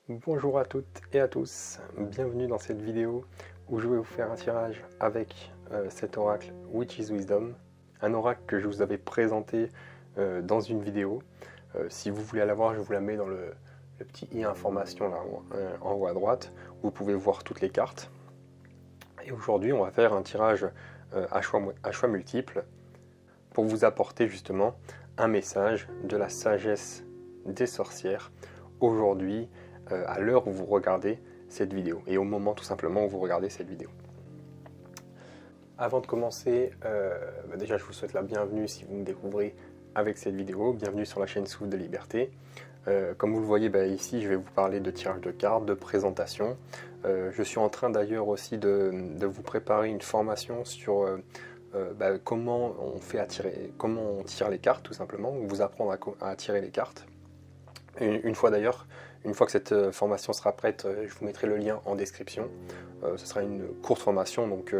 Bonjour à toutes et à tous, bienvenue dans cette vidéo où je vais vous faire un tirage avec cet oracle Which is Wisdom, un oracle que je vous avais présenté dans une vidéo. Si vous voulez la voir, je vous la mets dans le petit i information là en haut à droite, où vous pouvez voir toutes les cartes. Et aujourd'hui on va faire un tirage à choix multiples pour vous apporter justement un message de la sagesse des sorcières aujourd'hui, à l'heure où vous regardez cette vidéo et au moment tout simplement où vous regardez cette vidéo. Avant de commencer, déjà je vous souhaite la bienvenue si vous me découvrez avec cette vidéo, bienvenue sur la chaîne Souffle de Liberté. Comme vous le voyez ici, je vais vous parler de tirage de cartes, de présentation. Je suis en train d'ailleurs aussi de vous préparer une formation sur comment on tire les cartes tout simplement, vous apprendre à tirer les cartes. Une fois que cette formation sera prête, je vous mettrai le lien en description. Ce sera une courte formation, donc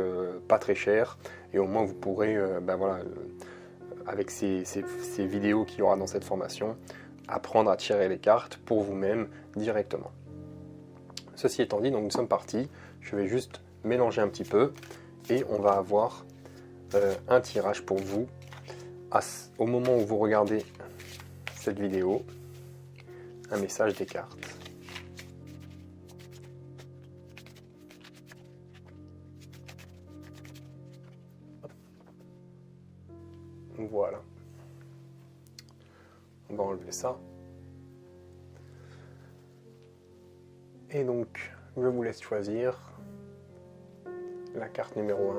pas très chère, et au moins vous pourrez, avec ces vidéos qu'il y aura dans cette formation, apprendre à tirer les cartes pour vous-même directement. Ceci étant dit, donc nous sommes partis. Je vais juste mélanger un petit peu et on va avoir un tirage pour vous au moment où vous regardez cette vidéo. Un message des cartes. Voilà. On va enlever ça. Et donc, je vous laisse choisir la carte numéro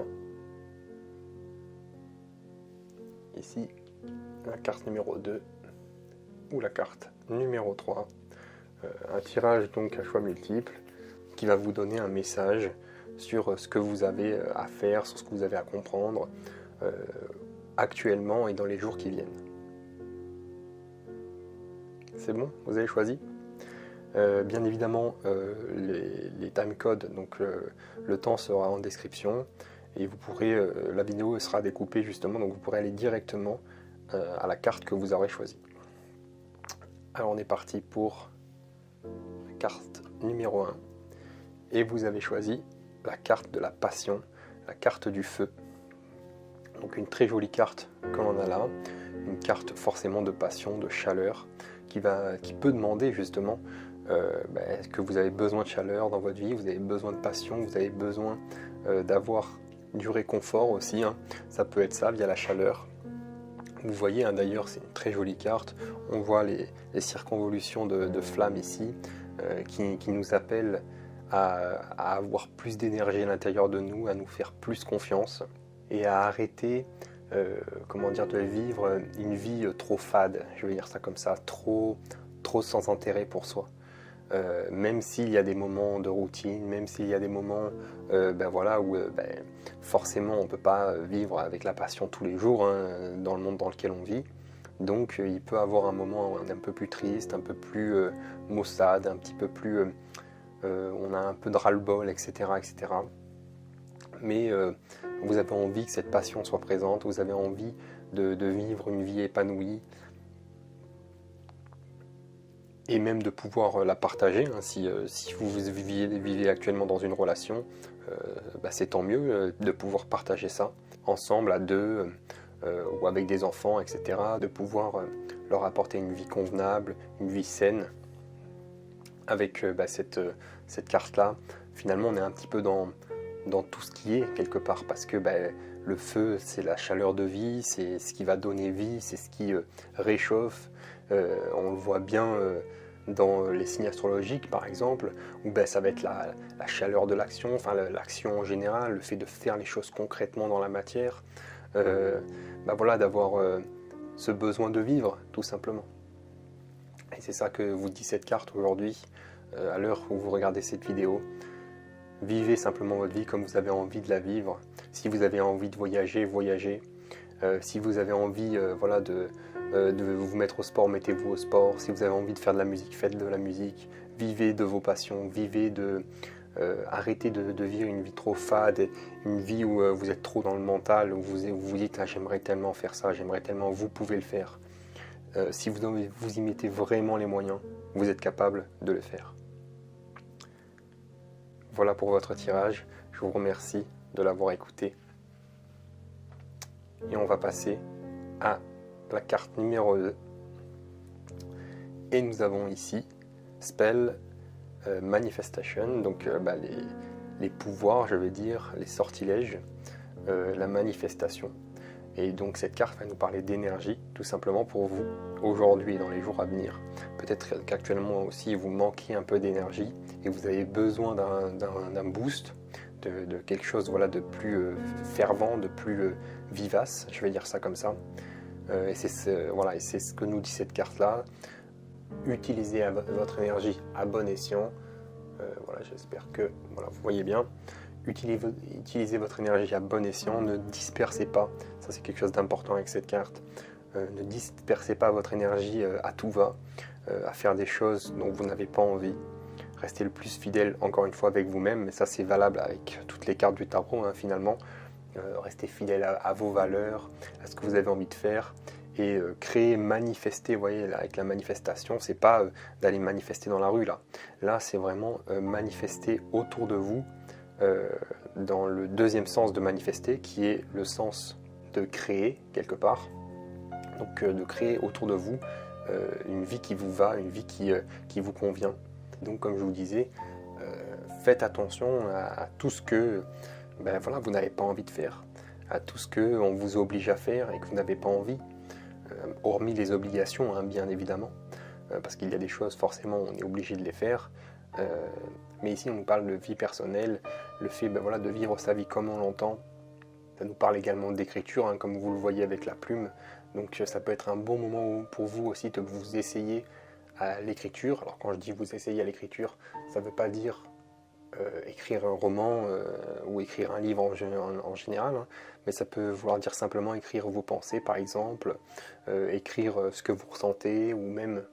1. Ici, la carte numéro 2. Ou la carte numéro 3, un tirage donc à choix multiples qui va vous donner un message sur ce que vous avez à faire, sur ce que vous avez à comprendre actuellement et dans les jours qui viennent. C'est bon, vous avez choisi. Bien évidemment, les timecodes, donc le temps sera en description et vous pourrez, la vidéo sera découpée justement, donc vous pourrez aller directement à la carte que vous aurez choisie. Alors on est parti pour la carte numéro 1 et vous avez choisi la carte de la passion, la carte du feu. Donc une très jolie carte que l'on a là, une carte forcément de passion, de chaleur, qui peut demander justement que vous avez besoin de chaleur dans votre vie, vous avez besoin de passion, vous avez besoin d'avoir du réconfort aussi, hein. Ça peut être ça via la chaleur. Vous voyez, hein, d'ailleurs, c'est une très jolie carte. On voit les circonvolutions de flammes ici qui nous appellent à avoir plus d'énergie à l'intérieur de nous, à nous faire plus confiance et à arrêter de vivre une vie trop fade, je vais dire ça comme ça, trop sans intérêt pour soi. Même s'il y a des moments de routine, même s'il y a des moments où forcément on ne peut pas vivre avec la passion tous les jours, hein, dans le monde dans lequel on vit. Donc il peut avoir un moment un peu plus triste, un peu plus maussade, un petit peu plus... on a un peu de ras-le-bol, etc., etc. Mais vous avez envie que cette passion soit présente, vous avez envie de vivre une vie épanouie, et même de pouvoir la partager, hein, si vous vivez actuellement dans une relation, c'est tant mieux de pouvoir partager ça ensemble, à deux, ou avec des enfants, etc., de pouvoir leur apporter une vie convenable, une vie saine. Avec cette carte-là, finalement on est un petit peu dans tout ce qui est quelque part, parce que le feu, c'est la chaleur de vie, c'est ce qui va donner vie, c'est ce qui réchauffe. On le voit bien dans les signes astrologiques par exemple, où ça va être la chaleur de l'action, enfin l'action en général, le fait de faire les choses concrètement dans la matière, d'avoir ce besoin de vivre tout simplement. Et c'est ça que vous dit cette carte aujourd'hui, à l'heure où vous regardez cette vidéo. Vivez simplement votre vie comme vous avez envie de la vivre. Si vous avez envie de voyager, voyagez. Si vous avez envie de vous mettre au sport, mettez-vous au sport. Si vous avez envie de faire de la musique, faites de la musique. Vivez de vos passions, arrêtez de vivre une vie trop fade, une vie où vous êtes trop dans le mental, où vous vous dites j'aimerais tellement faire ça, j'aimerais tellement, vous pouvez le faire. Si vous y mettez vraiment les moyens, vous êtes capable de le faire. Voilà pour votre tirage. Je vous remercie de l'avoir écouté. Et on va passer à la carte numéro 2. Et nous avons ici Spell Manifestation, donc les pouvoirs, je veux dire, les sortilèges, la manifestation. Et donc cette carte va nous parler d'énergie, tout simplement pour vous, aujourd'hui et dans les jours à venir. Peut-être qu'actuellement aussi vous manquez un peu d'énergie et vous avez besoin d'un boost, de quelque chose voilà, de plus fervent, de plus vivace, je vais dire ça comme ça. Et c'est ce que nous dit cette carte-là. Utilisez votre énergie à bon escient. Voilà, j'espère que vous voyez bien. Utilisez votre énergie à bon escient, ne dispersez pas, ça c'est quelque chose d'important avec cette carte, ne dispersez pas votre énergie à tout va, à faire des choses dont vous n'avez pas envie. Restez le plus fidèle encore une fois avec vous-même, mais ça c'est valable avec toutes les cartes du tarot finalement. Restez fidèle à vos valeurs, à ce que vous avez envie de faire et créer, manifester. Vous voyez, là, avec la manifestation, c'est pas d'aller manifester dans la rue là c'est vraiment manifester autour de vous. Dans le deuxième sens de manifester, qui est le sens de créer quelque part, donc de créer autour de vous une vie qui vous va, une vie qui vous convient. Donc comme je vous disais, faites attention à tout ce que vous n'avez pas envie de faire, à tout ce qu'on vous oblige à faire et que vous n'avez pas envie, hormis les obligations bien évidemment, parce qu'il y a des choses forcément on est obligé de les faire. Mais ici on nous parle de vie personnelle, le fait de vivre sa vie comme on l'entend. Ça nous parle également d'écriture, comme vous le voyez avec la plume. Donc ça peut être un bon moment pour vous aussi de vous essayer à l'écriture. Alors quand je dis vous essayer à l'écriture, ça ne veut pas dire écrire un roman ou écrire un livre en général, mais ça peut vouloir dire simplement écrire vos pensées par exemple, écrire ce que vous ressentez, ou même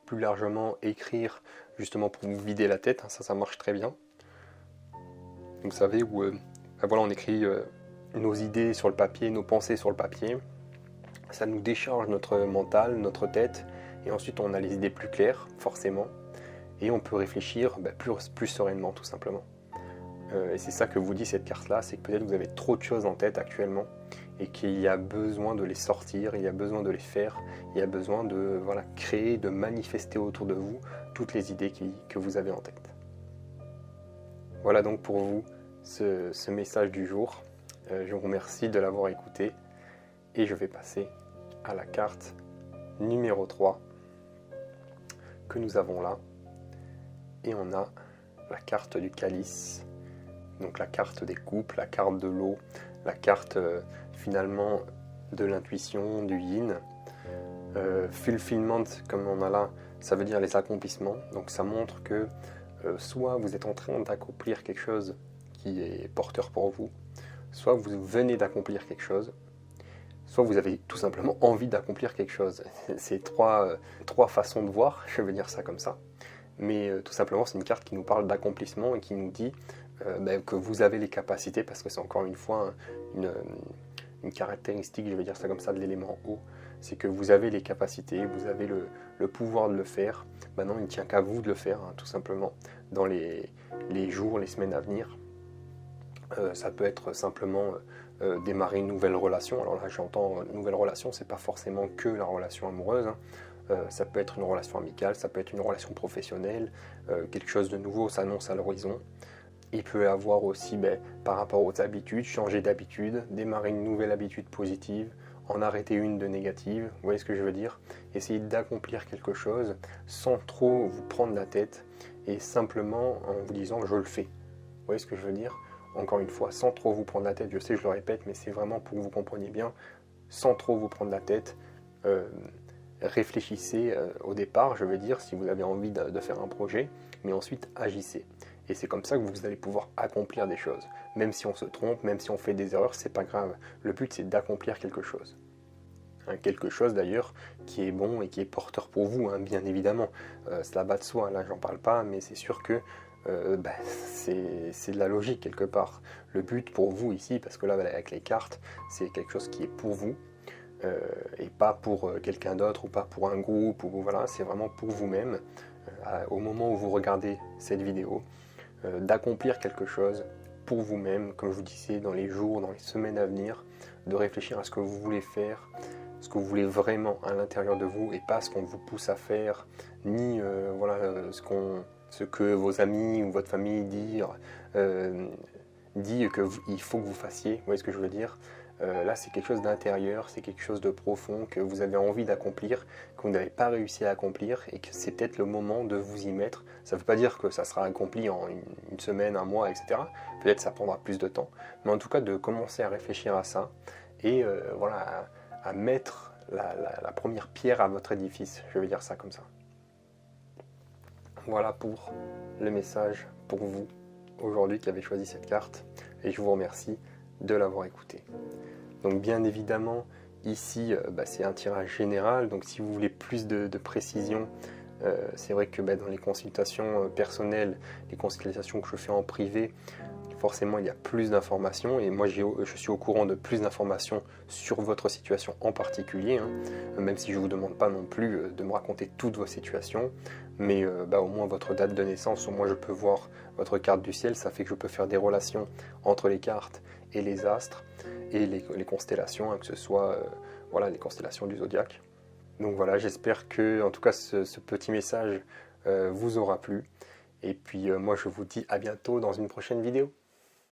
plus largement écrire justement pour vous vider la tête, ça marche très bien. Vous savez, où on écrit nos idées sur le papier, nos pensées sur le papier, ça nous décharge notre mental, notre tête, et ensuite on a les idées plus claires, forcément, et on peut réfléchir plus sereinement, tout simplement. Et c'est ça que vous dit cette carte-là, c'est que peut-être vous avez trop de choses en tête actuellement, et qu'il y a besoin de les sortir, il y a besoin de les faire, il y a besoin de créer, de manifester autour de vous toutes les idées que vous avez en tête. Voilà donc pour vous ce message du jour. Je vous remercie de l'avoir écouté et je vais passer à la carte numéro 3 que nous avons là. Et on a la carte du calice, donc la carte des coupes, la carte de l'eau, la carte finalement de l'intuition, du yin. Fulfillment, comme on a là, ça veut dire les accomplissements. Donc ça montre que soit vous êtes en train d'accomplir quelque chose qui est porteur pour vous, soit vous venez d'accomplir quelque chose, soit vous avez tout simplement envie d'accomplir quelque chose. C'est trois façons de voir, je vais dire ça comme ça. Mais tout simplement, c'est une carte qui nous parle d'accomplissement et qui nous dit que vous avez les capacités, parce que c'est encore une fois une caractéristique, je vais dire ça comme ça, de l'élément eau. C'est que vous avez les capacités, vous avez le pouvoir de le faire. Maintenant, il ne tient qu'à vous de le faire, tout simplement, dans les jours, les semaines à venir. Ça peut être simplement démarrer une nouvelle relation. Alors là, j'entends nouvelle relation, c'est pas forcément que la relation amoureuse. Ça peut être une relation amicale, ça peut être une relation professionnelle, quelque chose de nouveau s'annonce à l'horizon. Il peut y avoir aussi, par rapport aux habitudes, changer d'habitude, démarrer une nouvelle habitude positive, en arrêter une de négative, vous voyez ce que je veux dire? Essayer d'accomplir quelque chose sans trop vous prendre la tête et simplement en vous disant je le fais. Vous voyez ce que je veux dire? Encore une fois, sans trop vous prendre la tête, je sais, je le répète, mais c'est vraiment pour que vous compreniez bien, sans trop vous prendre la tête, réfléchissez au départ, je veux dire, si vous avez envie de faire un projet, mais ensuite agissez. Et c'est comme ça que vous allez pouvoir accomplir des choses. Même si on se trompe, même si on fait des erreurs, c'est pas grave. Le but, c'est d'accomplir quelque chose. Quelque chose d'ailleurs qui est bon et qui est porteur pour vous, bien évidemment. Cela va de soi, là j'en parle pas, mais c'est sûr que c'est de la logique quelque part. Le but pour vous ici, parce que là avec les cartes, c'est quelque chose qui est pour vous, et pas pour quelqu'un d'autre ou pas pour un groupe, ou voilà, c'est vraiment pour vous-même. Au moment où vous regardez cette vidéo, d'accomplir quelque chose pour vous-même, comme je vous disais, dans les jours, dans les semaines à venir, de réfléchir à ce que vous voulez faire, ce que vous voulez vraiment à l'intérieur de vous, et pas ce qu'on vous pousse à faire, ni ce que vos amis ou votre famille dit qu'il faut que vous fassiez. Vous voyez ce que je veux dire? Là, c'est quelque chose d'intérieur, c'est quelque chose de profond que vous avez envie d'accomplir, que vous n'avez pas réussi à accomplir, et que c'est peut-être le moment de vous y mettre. Ça ne veut pas dire que ça sera accompli en une semaine, un mois, etc. Peut-être ça prendra plus de temps, mais en tout cas de commencer à réfléchir à ça, et à mettre la première pierre à votre édifice, je vais dire ça comme ça. Voilà pour le message pour vous aujourd'hui qui avez choisi cette carte, et je vous remercie de l'avoir écouté. Donc bien évidemment, ici c'est un tirage général, donc si vous voulez plus de précision, c'est vrai que dans les consultations personnelles, les consultations que je fais en privé, forcément il y a plus d'informations, et moi je suis au courant de plus d'informations sur votre situation en particulier, même si je ne vous demande pas non plus de me raconter toutes vos situations, mais au moins votre date de naissance, au moins je peux voir votre carte du ciel, ça fait que je peux faire des relations entre les cartes et les astres et les constellations, que ce soit les constellations du zodiaque. Donc voilà, j'espère que en tout cas ce petit message vous aura plu, et puis moi je vous dis à bientôt dans une prochaine vidéo.